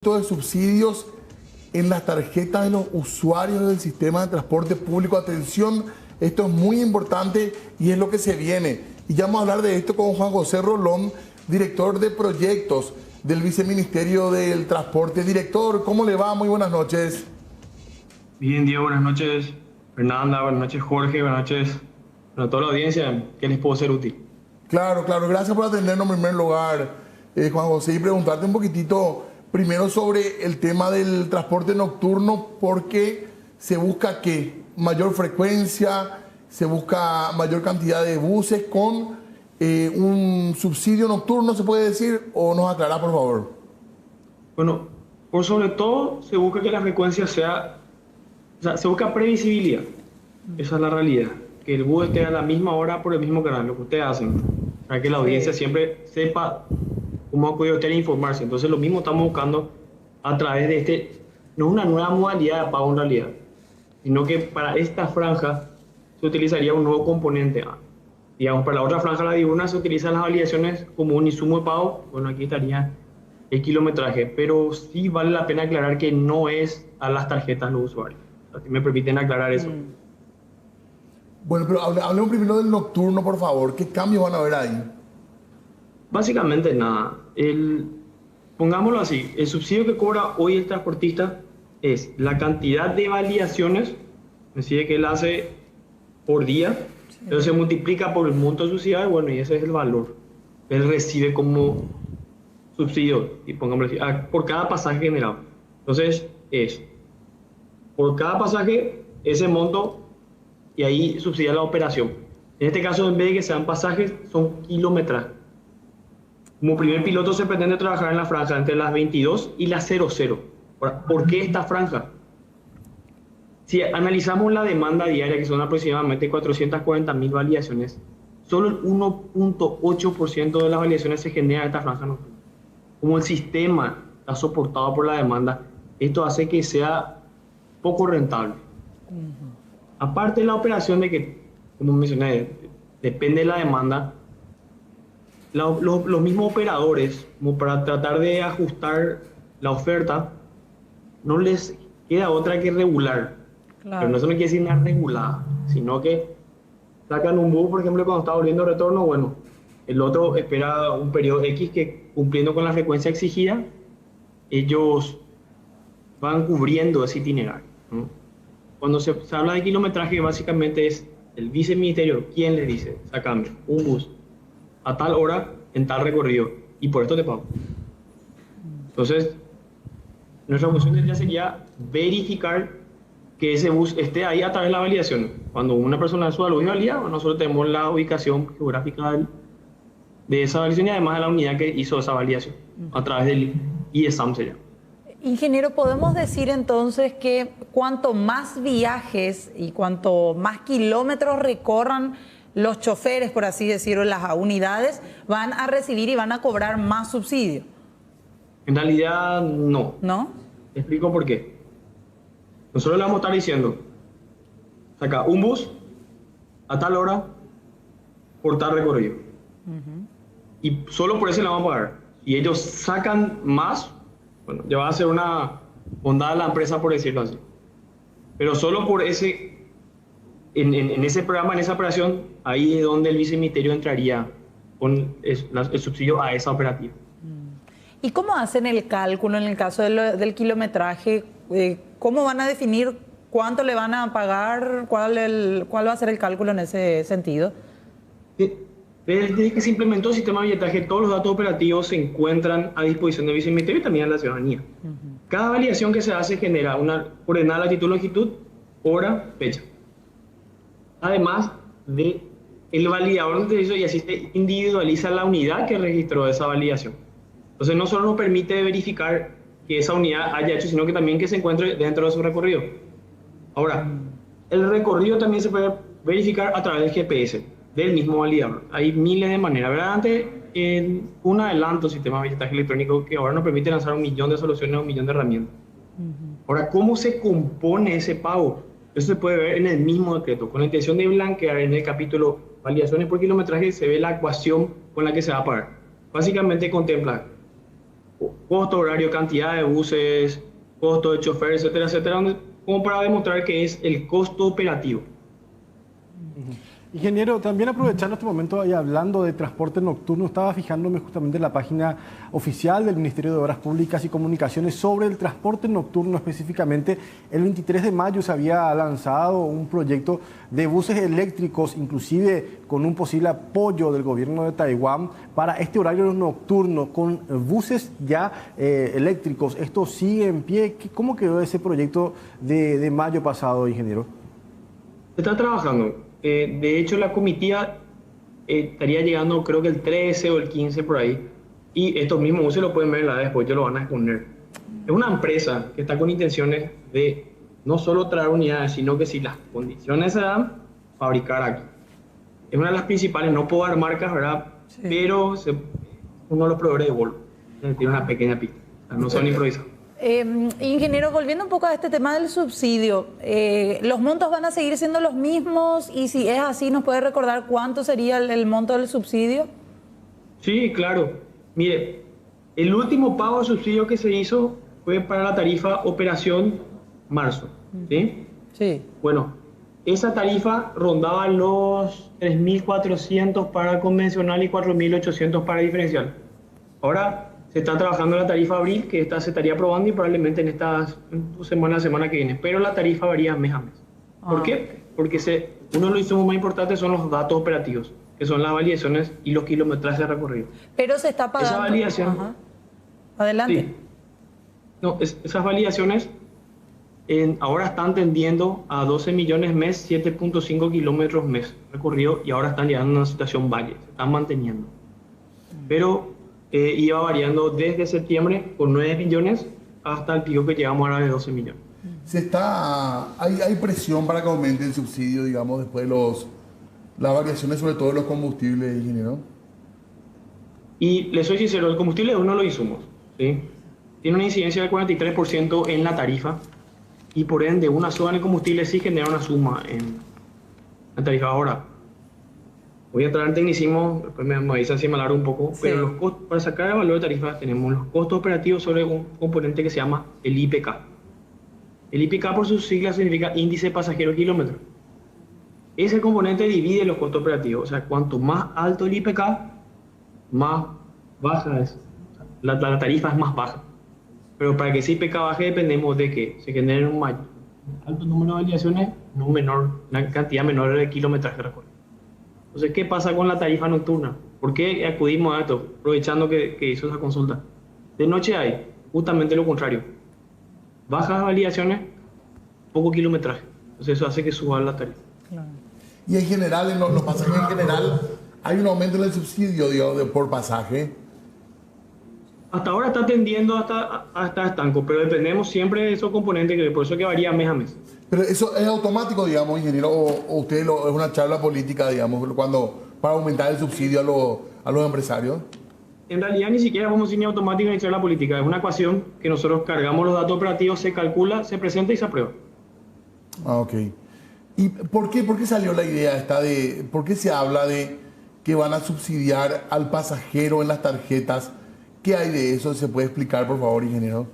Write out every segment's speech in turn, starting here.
de subsidios en las tarjetas de los usuarios del sistema de transporte público. Atención, esto es muy importante y es lo que se viene. Y ya vamos a hablar de esto con Juan José Rolón, director de proyectos del Viceministerio del Transporte. Director, ¿cómo le va? Muy buenas noches. Bien, Diego, buenas noches. Fernanda, buenas noches, Jorge, buenas noches. Bueno, toda la audiencia, ¿qué les puedo ser útil? Claro, gracias por atendernos en primer lugar, Juan José, y preguntarte un poquitito primero sobre el tema del transporte nocturno, porque se busca ¿qué? Mayor frecuencia, se busca mayor cantidad de buses con un subsidio nocturno, ¿se puede decir? ¿O nos aclará, por favor? Bueno, por sobre todo se busca que la frecuencia sea, o sea, se busca previsibilidad. Esa es la realidad. Que el bus esté a la misma hora por el mismo canal, lo que ustedes hacen. Para que la audiencia siempre sepa cómo acudir usted a informarse. Entonces lo mismo estamos buscando a través de no es una nueva modalidad de pago en realidad, sino que para esta franja se utilizaría un nuevo componente. Digamos, para la otra franja, la diurna, se utilizan las validaciones como un insumo de pago. Bueno, aquí estaría el kilometraje, pero sí vale la pena aclarar que no es a las tarjetas los usuarios. Así me permiten aclarar eso. Bueno, pero hablemos primero del nocturno, por favor. ¿Qué cambios van a haber ahí? Básicamente nada. Pongámoslo así, el subsidio que cobra hoy el transportista es la cantidad de validaciones, es decir, que él hace por día, entonces se multiplica por el monto subsidiado, y bueno, y ese es el valor. Él recibe como subsidio, y pongámoslo así, por cada pasaje generado. Entonces por cada pasaje, ese monto, y ahí subsidia la operación. En este caso, en vez de que sean pasajes, son kilometrajes. Como primer piloto se pretende trabajar en la franja entre las 22 y las 00. Ahora, ¿por qué esta franja? Si analizamos la demanda diaria, que son aproximadamente 440.000 validaciones, solo el 1.8% de las validaciones se genera en esta franja nocturna. Como el sistema está soportado por la demanda, esto hace que sea poco rentable. Aparte de la operación de que, como mencioné, depende de la demanda, los mismos operadores, como para tratar de ajustar la oferta, no les queda otra que regular. Claro. Pero eso no quiere decir nada regulada, sino que sacan un bus, por ejemplo, cuando está volviendo retorno, bueno, el otro espera un periodo X que, cumpliendo con la frecuencia exigida, ellos van cubriendo ese itinerario, ¿no? Cuando se habla de kilometraje, básicamente es el viceministerio quien le dice, sacame un bus a tal hora, en tal recorrido, y por esto te pago. Entonces, nuestra función ya sería verificar que ese bus esté ahí a través de la validación. Cuando una persona suba al bus y valida, nosotros tenemos la ubicación geográfica de esa validación y además de la unidad que hizo esa validación, a través del IESAM sería. Ingeniero, ¿podemos decir entonces que cuanto más viajes y cuanto más kilómetros recorran los choferes, por así decirlo, las unidades, van a recibir y van a cobrar más subsidio? En realidad, no. ¿No? Te explico por qué. Nosotros le vamos a estar diciendo, saca un bus a tal hora por tal recorrido. Y solo por eso le vamos a pagar. Y ellos sacan más, bueno, ya va a ser una bondad de la empresa, por decirlo así. Pero solo por ese... En ese programa, en esa operación, ahí es donde el viceministerio entraría con el subsidio a esa operativa. ¿Y cómo hacen el cálculo en el caso del kilometraje? ¿Cómo van a definir cuánto le van a pagar? ¿Cuál va a ser el cálculo en ese sentido? Desde que se implementó el sistema de billetaje, todos los datos operativos se encuentran a disposición del viceministerio y también de la ciudadanía. Cada validación que se hace genera una coordenada, latitud, longitud, hora, fecha. Además de el validador de eso, y así se individualiza la unidad que registró esa validación. Entonces no solo nos permite verificar que esa unidad haya hecho, sino que también que se encuentre dentro de su recorrido. Ahora, el recorrido también se puede verificar a través del GPS del mismo validador. Hay miles de maneras. ¿Verdad? Antes, un adelanto sistema de billetaje electrónico que ahora nos permite lanzar 1 millón de soluciones, 1 millón de herramientas. Ahora, ¿cómo se compone ese pago? Eso se puede ver en el mismo decreto. Con la intención de blanquear, en el capítulo validaciones por kilometraje se ve la ecuación con la que se va a pagar. Básicamente contempla costo, horario, cantidad de buses, costo de chofer, etcétera, etcétera, como para demostrar que es el costo operativo. Ingeniero, también aprovechando este momento y hablando de transporte nocturno, estaba fijándome justamente en la página oficial del Ministerio de Obras Públicas y Comunicaciones sobre el transporte nocturno específicamente. El 23 de mayo se había lanzado un proyecto de buses eléctricos, inclusive con un posible apoyo del gobierno de Taiwán para este horario nocturno, con buses ya eléctricos. ¿Esto sigue en pie? ¿Cómo quedó ese proyecto de mayo pasado, ingeniero? Se está trabajando. De hecho, la comitiva estaría llegando creo que el 13 o el 15 por ahí. Y estos mismos buses lo pueden ver en la después, ya lo van a exponer. Es una empresa que está con intenciones de no solo traer unidades, sino que si las condiciones se dan, fabricar aquí. Es una de las principales, no puedo dar marcas, ¿verdad? Sí. Pero uno de los proveedores de Volvo. Tiene una pequeña pista. O sea, no son improvisados. Ingeniero, volviendo un poco a este tema del subsidio, ¿los montos van a seguir siendo los mismos? Y si es así, ¿nos puede recordar cuánto sería el monto del subsidio? Sí, claro. Mire, el último pago de subsidio que se hizo fue para la tarifa Operación Marzo. ¿Sí? Sí. Bueno, esa tarifa rondaba los 3.400 para convencional y 4.800 para diferencial. Ahora se está trabajando la tarifa abril, que esta se estaría aprobando y probablemente en estas la semana que viene. Pero la tarifa varía mes a mes. ¿Por qué? Porque uno de los insumos más importantes son los datos operativos, que son las validaciones y los kilometrajes de recorrido. Pero se está pagando. Esa validación. Ajá. Adelante. Sí. No, esas validaciones ahora están tendiendo a 12 millones mes, 7.5 kilómetros mes recorrido, y ahora están llegando a una situación valle, se están manteniendo. Pero iba variando desde septiembre con 9 millones hasta el pico que llegamos ahora de 12 millones. Hay presión para que aumente el subsidio, digamos, después de las variaciones, sobre todo de los combustibles, ingeniero. Y les soy sincero, el combustible es uno de los insumos, ¿sí? Tiene una incidencia del 43% en la tarifa y por ende una suba en el combustible sí genera una suma en la tarifa. Ahora, voy a entrar en tecnicismo, después me avisan si me alargo un poco, sí. Pero los costos, para sacar el valor de tarifa tenemos los costos operativos sobre un componente que se llama el IPK. El IPK por sus siglas significa índice pasajero kilómetro. Ese componente divide los costos operativos, o sea, cuanto más alto el IPK, más baja es. La tarifa es más baja. Pero para que ese IPK baje dependemos de que se genere un alto número de validaciones, una cantidad menor de kilometraje recorrido. Entonces, ¿qué pasa con la tarifa nocturna? ¿Por qué acudimos a esto? Aprovechando que hizo esa consulta. De noche hay justamente lo contrario. Bajas validaciones, poco kilometraje. Entonces eso hace que suba la tarifa. Claro. Y en general, en los pasajes en general, ¿hay un aumento en el subsidio, digamos, por pasaje? Hasta ahora está tendiendo hasta estanco, pero dependemos siempre de esos componentes, que por eso que varía mes a mes. Pero eso es automático, digamos, ingeniero, o usted es una charla política, digamos, para aumentar el subsidio a los empresarios. En realidad ni siquiera vamos a ir ni automático ni charla política, es una ecuación que nosotros cargamos los datos operativos, se calcula, se presenta y se aprueba. Ah, ok. ¿Y por qué salió la idea esta por qué se habla de que van a subsidiar al pasajero en las tarjetas? ¿Qué hay de eso? ¿Se puede explicar, por favor, ingeniero?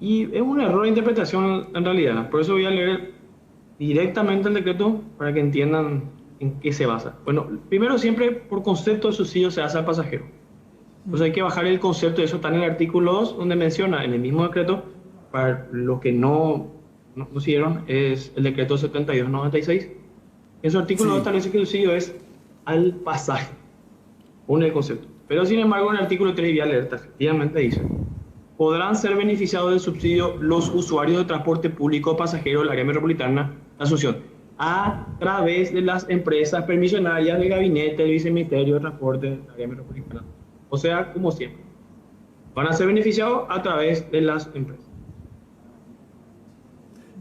Y es un error de interpretación en realidad. Por eso voy a leer directamente el decreto para que entiendan en qué se basa. Bueno, primero siempre por concepto de subsidio se hace al pasajero. Entonces hay que bajar el concepto, de eso está en el artículo 2, donde menciona en el mismo decreto, para los que no siguieron, es el decreto 7296. En su artículo 2 establece que el subsidio es al pasaje, un el concepto. Pero sin embargo en el artículo 3 voy a leer, efectivamente dice: podrán ser beneficiados del subsidio los usuarios de transporte público pasajero del área metropolitana de Asunción, a través de las empresas permisionarias del gabinete del viceministerio de transporte del área metropolitana. O sea, como siempre, van a ser beneficiados a través de las empresas.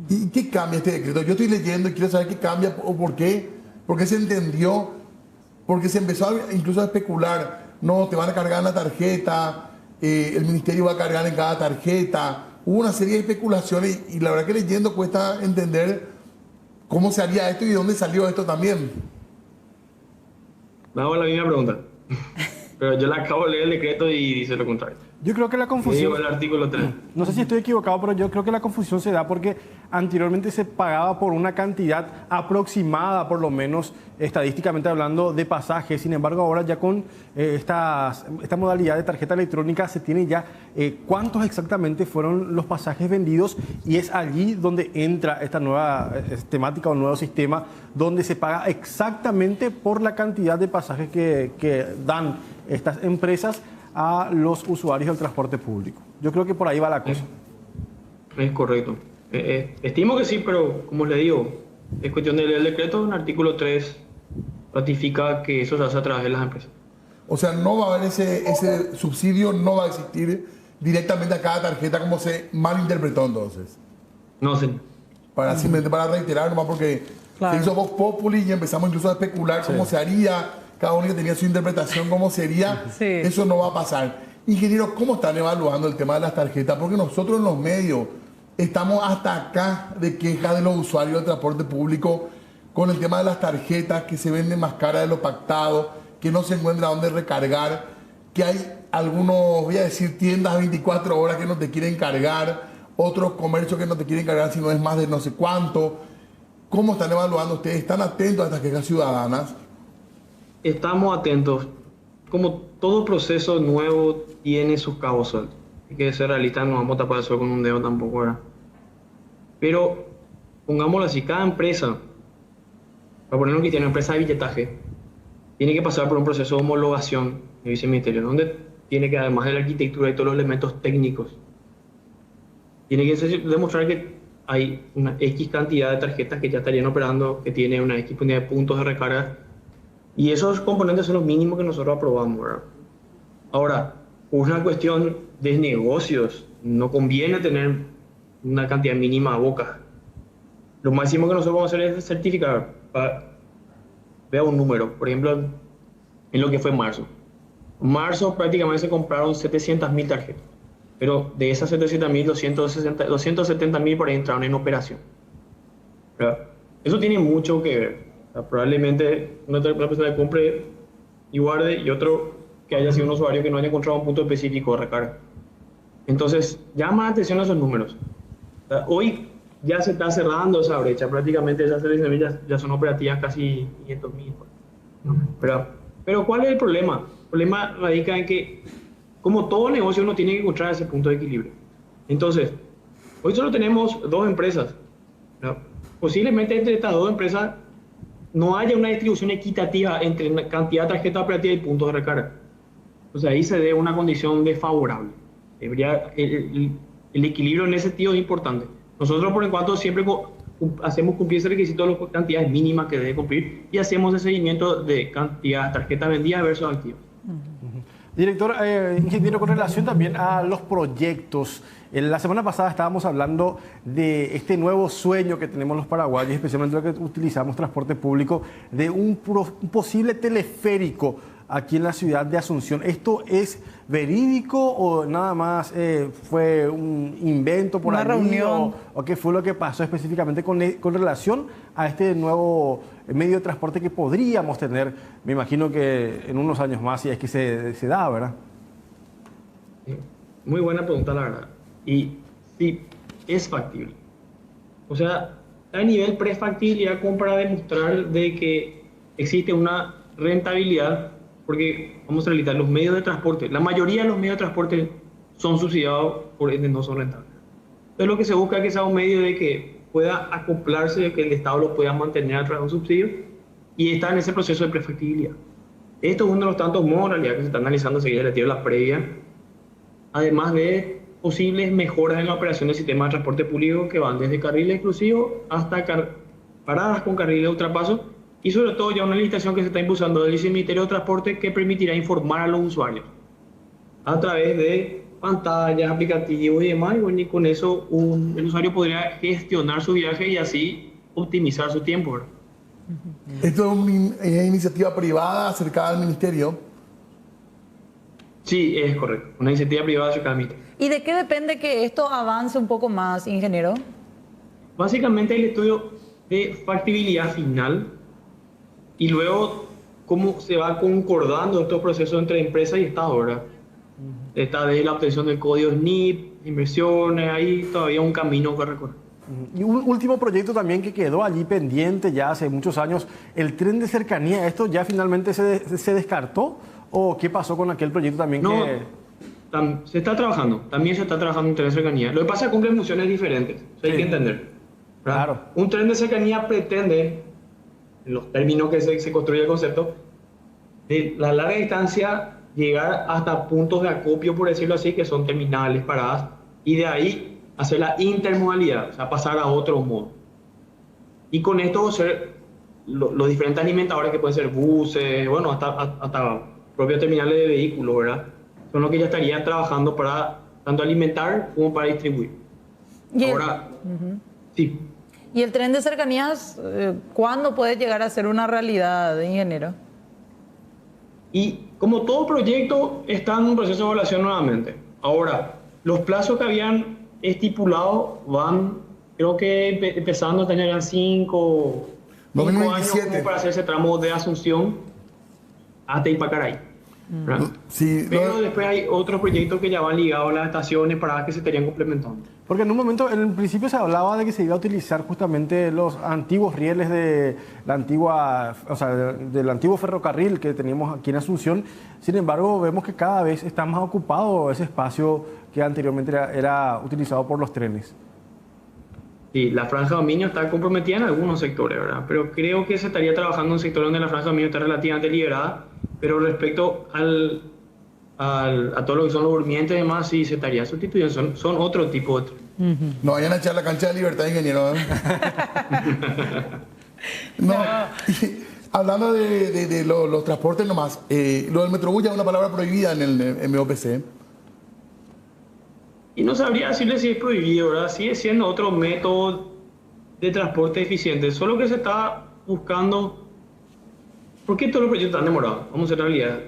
¿Y qué cambia este decreto? Yo estoy leyendo y quiero saber qué cambia o por qué se entendió, porque se empezó incluso a especular. No, te van a cargar en la tarjeta, el ministerio va a cargar en cada tarjeta. Hubo una serie de especulaciones y la verdad que leyendo cuesta entender cómo se haría esto y de dónde salió esto también. Me hago la misma pregunta, pero yo la acabo de leer el decreto y dice lo contrario. Yo creo que la confusión... Digo el artículo 3. No sé si estoy equivocado, pero yo creo que la confusión se da porque anteriormente se pagaba por una cantidad aproximada, por lo menos estadísticamente hablando, de pasajes. Sin embargo, ahora ya con esta modalidad de tarjeta electrónica se tiene ya cuántos exactamente fueron los pasajes vendidos, y es allí donde entra esta nueva temática o nuevo sistema donde se paga exactamente por la cantidad de pasajes que dan estas empresas a los usuarios del transporte público. Yo creo que por ahí va la cosa. Es correcto. Estimo que sí, pero como le digo, es cuestión de leer el decreto. En el artículo 3 ratifica que eso se hace a través de las empresas. O sea, no va a haber ese subsidio, no va a existir directamente a cada tarjeta como se malinterpretó entonces. No, señor. Simplemente para reiterar, nomás porque Claro. se hizo Vox Populi y empezamos incluso a especular cómo se haría, cada uno que tenía su interpretación, cómo sería. Sí. Eso no va a pasar. Ingeniero, ¿cómo están evaluando el tema de las tarjetas? Porque nosotros en los medios estamos hasta acá de quejas de los usuarios del transporte público con el tema de las tarjetas que se venden más caras de lo pactado, que no se encuentra dónde recargar, que hay algunos, voy a decir, tiendas 24 horas que no te quieren cargar, otros comercios que no te quieren cargar si no es más de no sé cuánto. ¿Cómo están evaluando ustedes? ¿Están atentos a estas quejas ciudadanas? Estamos atentos. Como todo proceso nuevo tiene sus cabos sueltos. Hay que ser realistas, no vamos a tapar el sol con un dedo tampoco, ¿verdad? Pero, pongámoslo así, cada empresa, para ponerlo que tiene una empresa de billetaje, tiene que pasar por un proceso de homologación de viceministerio, donde tiene que, además de la arquitectura y todos los elementos técnicos, tiene que demostrar que hay una X cantidad de tarjetas que ya estarían operando, que tiene una X cantidad de puntos de recarga, y esos componentes son los mínimos que nosotros aprobamos, ¿verdad? Ahora, por una cuestión de negocios, no conviene tener una cantidad mínima a boca. Lo máximo que nosotros vamos a hacer es certificar. Vea un número, por ejemplo, en lo que fue marzo. En marzo prácticamente se compraron 700.000 tarjetas, pero de esas 700.000, 270.000 por ahí entraron en operación, ¿verdad? Eso tiene mucho que ver. O sea, probablemente una persona que compre y guarde, y otro que haya sido un usuario que no haya encontrado un punto específico de recarga. Entonces, llama la atención a esos números. O sea, hoy ya se está cerrando esa brecha, prácticamente esas 700.000 ya son operativas casi 500.000. ¿No? Pero ¿cuál es el problema? El problema radica en que, como todo negocio, uno tiene que encontrar ese punto de equilibrio. Entonces, hoy solo tenemos dos empresas, ¿no? Posiblemente entre estas dos empresas no haya una distribución equitativa entre la cantidad de tarjetas operativas y puntos de recarga. Entonces ahí se dé una condición desfavorable. El equilibrio en ese sentido es importante. Nosotros, por en cuanto, siempre hacemos cumplir ese requisito de las cantidades mínimas que debe cumplir, y hacemos el seguimiento de cantidad de tarjetas vendidas versus activas. Director, ingeniero, con relación también a los proyectos, la semana pasada estábamos hablando de este nuevo sueño que tenemos los paraguayos, especialmente los que utilizamos transporte público, de un posible teleférico aquí en la ciudad de Asunción. ¿Esto es verídico o nada más fue un invento por una reunión? ¿O qué fue lo que pasó específicamente con relación a este nuevo medio de transporte que podríamos tener, me imagino que en unos años más, si es que se da, ¿verdad? Muy buena pregunta, la verdad. Y sí, es factible. O sea, a nivel prefactibilidad como para demostrar de que existe una rentabilidad, porque vamos a realizar los medios de transporte. La mayoría de los medios de transporte son subsidiados, por ende no son rentables. Entonces lo que se busca es que sea un medio de que pueda acoplarse, que el Estado lo pueda mantener a través de un subsidio, y está en ese proceso de prefactibilidad. Esto es uno de los tantos modalidades que se está analizando seguida de la previa, además de posibles mejoras en la operación del sistema de transporte público que van desde carriles exclusivos hasta paradas con carriles de ultrapaso, y sobre todo ya una licitación que se está impulsando del Viceministerio de Transporte que permitirá informar a los usuarios a través de pantallas, aplicativos y demás, y bueno, y con eso el usuario podría gestionar su viaje y así optimizar su tiempo, ¿verdad? ¿Esto es una iniciativa privada acercada al ministerio? Sí, es correcto. Una iniciativa privada acercada al ministerio. ¿Y de qué depende que esto avance un poco más, ingeniero? Básicamente el estudio de factibilidad final y luego cómo se va concordando estos procesos entre empresa y Estado, ¿verdad? Está de la obtención del código SNIP, inversiones, hay todavía un camino que recorrer. Y un último proyecto también que quedó allí pendiente ya hace muchos años, el tren de cercanía. ¿Esto ya finalmente se descartó? ¿O qué pasó con aquel proyecto también No, que...? se está trabajando, también se está trabajando en tren de cercanía. Lo que pasa es que cumplen funciones diferentes, eso hay Sí. que entender, ¿verdad? Claro. Un tren de cercanía pretende, en los términos que se construye el concepto, de la larga distancia llegar hasta puntos de acopio, por decirlo así, que son terminales, paradas, y de ahí hacer la intermodalidad, o sea, pasar a otro modo. Y con esto hacer los diferentes alimentadores que pueden ser buses, bueno, hasta propios terminales de vehículos, ¿verdad? Son los que ya estarían trabajando para tanto alimentar como para distribuir. Y Ahora, sí. ¿Y el tren de cercanías, cuándo puede llegar a ser una realidad, ingeniero? Y como todo proyecto, está en un proceso de evaluación nuevamente. Ahora, los plazos que habían estipulado van, creo que empezando a tener 5 años 2027. como para hacer ese tramo de Asunción hasta Ipacaraí. ¿verdad? Sí, Pero después hay otros proyectos que ya van ligados a las estaciones para que se estarían complementando. Porque en un momento, en el principio se hablaba de que se iba a utilizar justamente los antiguos rieles de la antigua, o sea, del antiguo ferrocarril que teníamos aquí en Asunción. Sin embargo, vemos que cada vez está más ocupado ese espacio que anteriormente era utilizado por los trenes. Sí, la franja de dominio está comprometida en algunos sectores, ¿verdad? Pero creo que se estaría trabajando en un sector donde la franja de dominio está relativamente liberada, pero respecto a todo lo que son los durmientes y demás, sí se estaría sustituyendo. Son otro tipo de... no vayan a echar la cancha de Libertad, ingeniero. ¿Eh? No. Y hablando de los transportes nomás, lo del Metrobús ya es una palabra prohibida en el MOPC. Y no sabría decirle si es prohibido, ¿verdad? Sigue siendo otro método de transporte eficiente, solo que se está buscando... ¿Por qué todos los proyectos están demorados? Vamos a hacer realidad.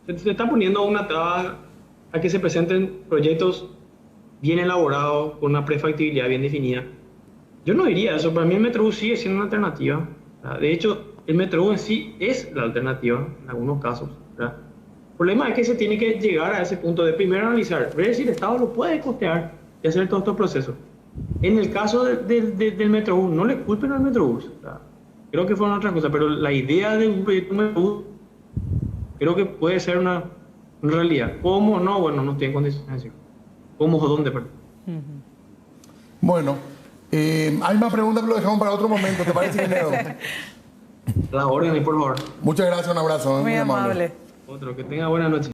Se está poniendo una traba a que se presenten proyectos bien elaborados, con una prefactibilidad bien definida. Yo no diría eso, para mí el Metrobús sigue siendo una alternativa. ¿Verdad? De hecho, el Metrobús en sí es la alternativa en algunos casos, ¿verdad? El problema es que se tiene que llegar a ese punto de primero analizar, ver si el Estado lo puede costear y hacer todos estos procesos. En el caso del Metrobús, no le culpen al Metrobús. ¿Verdad? Creo que fueron otras cosas, pero la idea de un proyecto Metrobús creo que puede ser una realidad. ¿Cómo? No, bueno, no estoy en condiciones de decir. ¿Cómo o dónde? Perdón. Bueno, hay más preguntas, pero lo dejamos para otro momento. ¿Te parece, ingeniero? Las órdenes, por favor. Muchas gracias, un abrazo. Muy amable. Otro, que tenga buena noche.